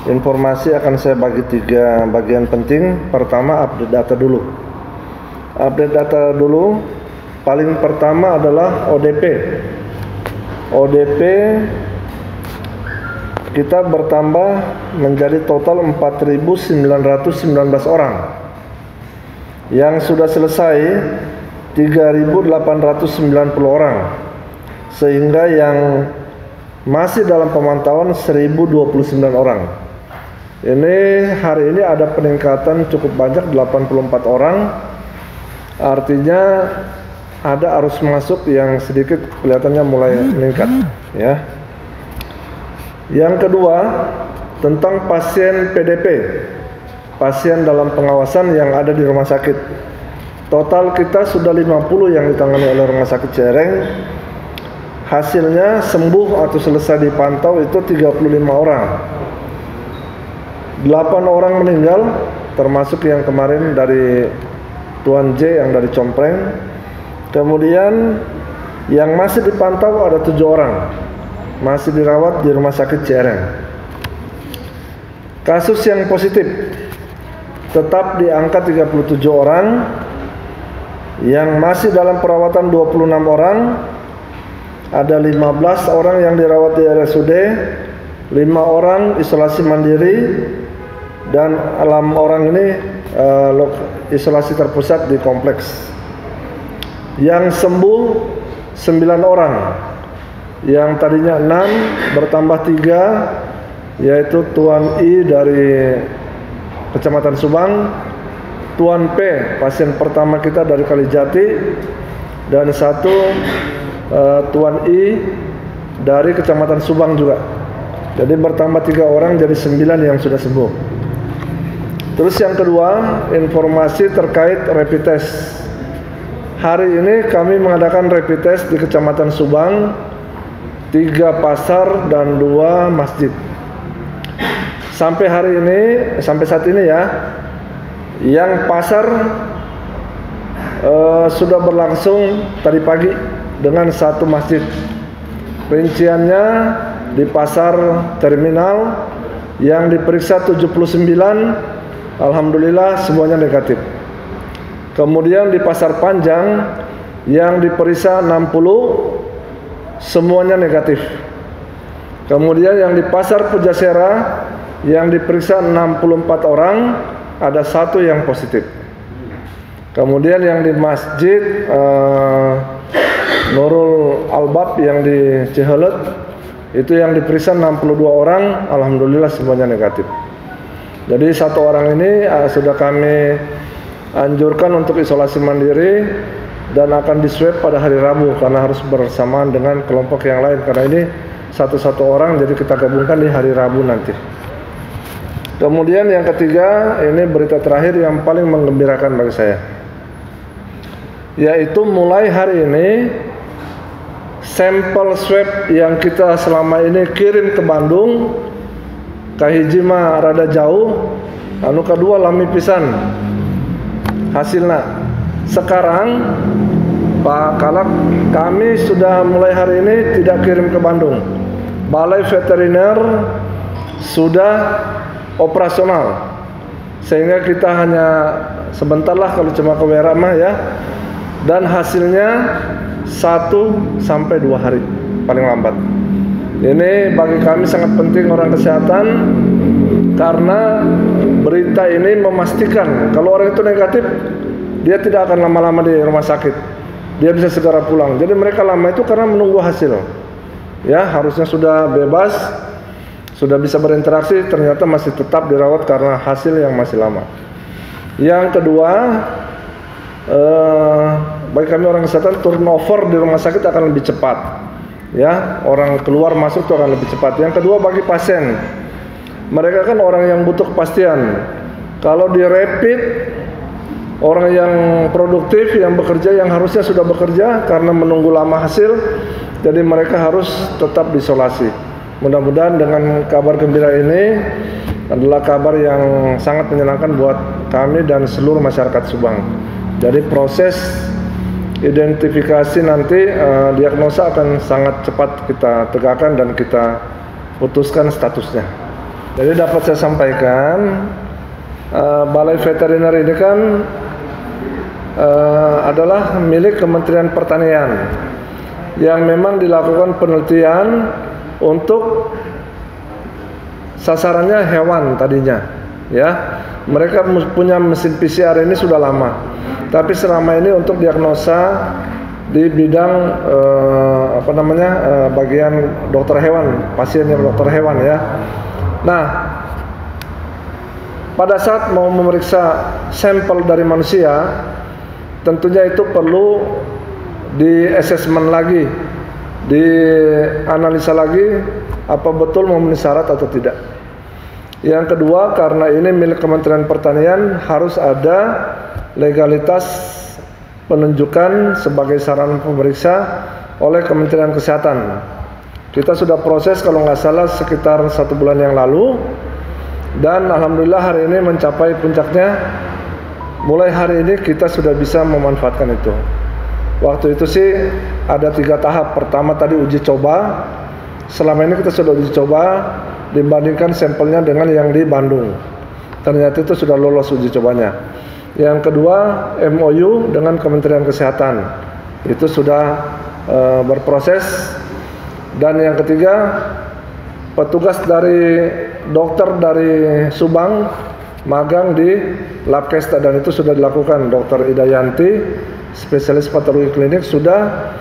Informasi akan saya bagi 3 bagian penting. Pertama, update data dulu. Update data dulu. Paling pertama adalah ODP. ODP kita bertambah menjadi total 4.919 orang. Yang sudah selesai 3.890 orang. Sehingga yang masih dalam pemantauan 1.029 orang. Ini hari ini ada peningkatan cukup banyak, 84 orang. Artinya ada arus masuk yang sedikit kelihatannya mulai meningkat, ya. Yang kedua, tentang pasien PDP, pasien dalam pengawasan yang ada di rumah sakit. Total kita sudah 50 yang ditangani oleh Rumah Sakit Cereng. Hasilnya sembuh atau selesai dipantau itu 35 orang. 8 orang meninggal, termasuk yang kemarin dari Tuan J yang dari Compreng. Kemudian yang masih dipantau ada 7 orang, masih dirawat di Rumah Sakit Cereng. Kasus yang positif tetap di angka 37 orang, yang masih dalam perawatan 26 orang, ada 15 orang yang dirawat di RSUD, 5 orang isolasi mandiri, dan 6 orang ini isolasi terpusat di kompleks. Yang sembuh 9 orang, yang tadinya 6 bertambah 3, yaitu Tuan I dari Kecamatan Subang, Tuan P pasien pertama kita dari Kalijati, dan 1 Tuan I dari Kecamatan Subang juga. Jadi bertambah 3 orang, jadi 9 yang sudah sembuh. Terus yang kedua, informasi terkait rapid test. Hari ini kami mengadakan rapid test di Kecamatan Subang, 3 pasar dan 2 masjid. Sampai hari ini, sampai saat ini ya, yang pasar sudah berlangsung tadi pagi dengan 1 masjid. Rinciannya di pasar terminal yang diperiksa 79, alhamdulillah semuanya negatif. Kemudian di pasar Panjang yang diperiksa 60, semuanya negatif. Kemudian yang di pasar Pujasera yang diperiksa 64 orang, ada 1 yang positif. Kemudian yang di Masjid Nurul Albab yang di Cihelet, itu yang diperiksa 62 orang, alhamdulillah semuanya negatif. Jadi 1 orang ini sudah kami anjurkan untuk isolasi mandiri dan akan diswab pada hari Rabu karena harus bersamaan dengan kelompok yang lain, karena ini satu orang, jadi kita gabungkan di hari Rabu nanti. Kemudian yang ketiga, ini berita terakhir yang paling menggembirakan bagi saya, yaitu mulai hari ini sampel swab yang kita selama ini kirim ke Bandung, kahiji mah rada jauh, anu kedua lami pisan hasilnya. Sekarang Pak Kalak, kami sudah mulai hari ini tidak kirim ke Bandung. Balai Veteriner sudah operasional, sehingga kita hanya sebentar lah kalau cuma ke WR mah ya. Dan hasilnya 1 sampai 2 hari paling lambat. Ini bagi kami sangat penting orang kesehatan, karena berita ini memastikan kalau orang itu negatif, dia tidak akan lama-lama di rumah sakit, dia bisa segera pulang. Jadi mereka lama itu karena menunggu hasil. Ya, harusnya sudah bebas, sudah bisa berinteraksi, ternyata masih tetap dirawat karena hasil yang masih lama. Yang kedua, bagi kami orang kesehatan, turnover di rumah sakit akan lebih cepat. Ya, orang keluar masuk itu akan lebih cepat. Yang kedua, bagi pasien, mereka kan orang yang butuh kepastian. Kalau di rapid, orang yang produktif, yang bekerja, yang harusnya sudah bekerja karena menunggu lama hasil, jadi mereka harus tetap diisolasi. Mudah-mudahan dengan kabar gembira ini adalah kabar yang sangat menyenangkan buat kami dan seluruh masyarakat Subang. Jadi proses identifikasi nanti, diagnosa akan sangat cepat kita tegakkan dan kita putuskan statusnya. Jadi dapat saya sampaikan, Balai Veteriner ini kan adalah milik Kementerian Pertanian yang memang dilakukan penelitian untuk sasarannya hewan tadinya, ya. Mereka punya mesin PCR ini sudah lama, tapi selama ini untuk diagnosa di bidang bagian dokter hewan, pasien yang dokter hewan, ya. Nah, pada saat mau memeriksa sampel dari manusia, tentunya itu perlu di assessment lagi, dianalisa lagi apa betul memenuhi syarat atau tidak. Yang kedua, karena ini milik Kementerian Pertanian, harus ada legalitas penunjukan sebagai sarana pemeriksa oleh Kementerian Kesehatan. Kita sudah proses kalau nggak salah sekitar 1 bulan yang lalu, dan alhamdulillah hari ini mencapai puncaknya. Mulai hari ini kita sudah bisa memanfaatkan itu. Waktu itu sih ada 3 tahap. Pertama tadi uji coba. Selama ini kita sudah uji coba dibandingkan sampelnya dengan yang di Bandung. Ternyata itu sudah lolos uji cobanya. Yang kedua, MOU dengan Kementerian Kesehatan. Itu sudah berproses. Dan yang ketiga, petugas dari dokter dari Subang magang di Labkesta, dan itu sudah dilakukan. Dr. Idayanti, spesialis patologi klinik, sudah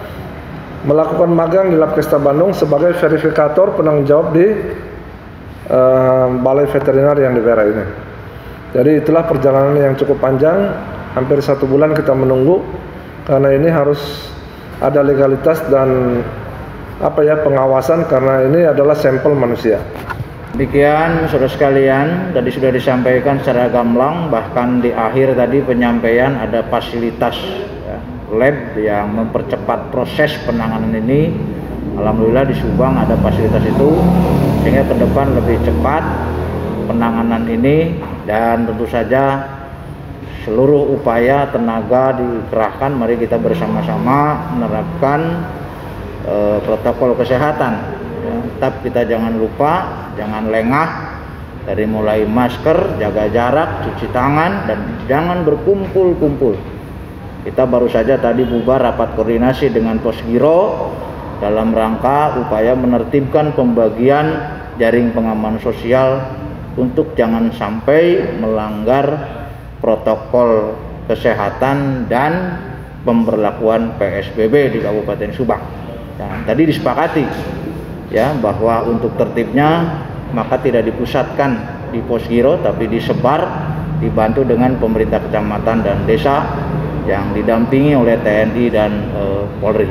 melakukan magang di Labkesta Bandung sebagai verifikator penanggung jawab di Balai Veteriner yang di Vera ini. Jadi itulah perjalanan yang cukup panjang, hampir 1 bulan kita menunggu, karena ini harus ada legalitas dan pengawasan, karena ini adalah sampel manusia. Demikian saudara sekalian, tadi sudah disampaikan secara gamblang, bahkan di akhir tadi penyampaian ada fasilitas lab yang mempercepat proses penanganan ini. Alhamdulillah di Subang ada fasilitas itu, sehingga ke depan lebih cepat penanganan ini, dan tentu saja seluruh upaya tenaga dikerahkan. Mari kita bersama-sama menerapkan protokol kesehatan, ya. Tetap kita jangan lupa, jangan lengah, dari mulai masker, jaga jarak, cuci tangan, dan jangan berkumpul-kumpul. Kita baru saja tadi bubar rapat koordinasi dengan Posgiro dalam rangka upaya menertibkan pembagian jaring pengaman sosial untuk jangan sampai melanggar protokol kesehatan dan pemberlakuan PSBB di Kabupaten Subang. Nah, tadi disepakati, ya, bahwa untuk tertibnya maka tidak dipusatkan di Posgiro, tapi disebar, dibantu dengan pemerintah kecamatan dan desa yang didampingi oleh TNI dan Polri.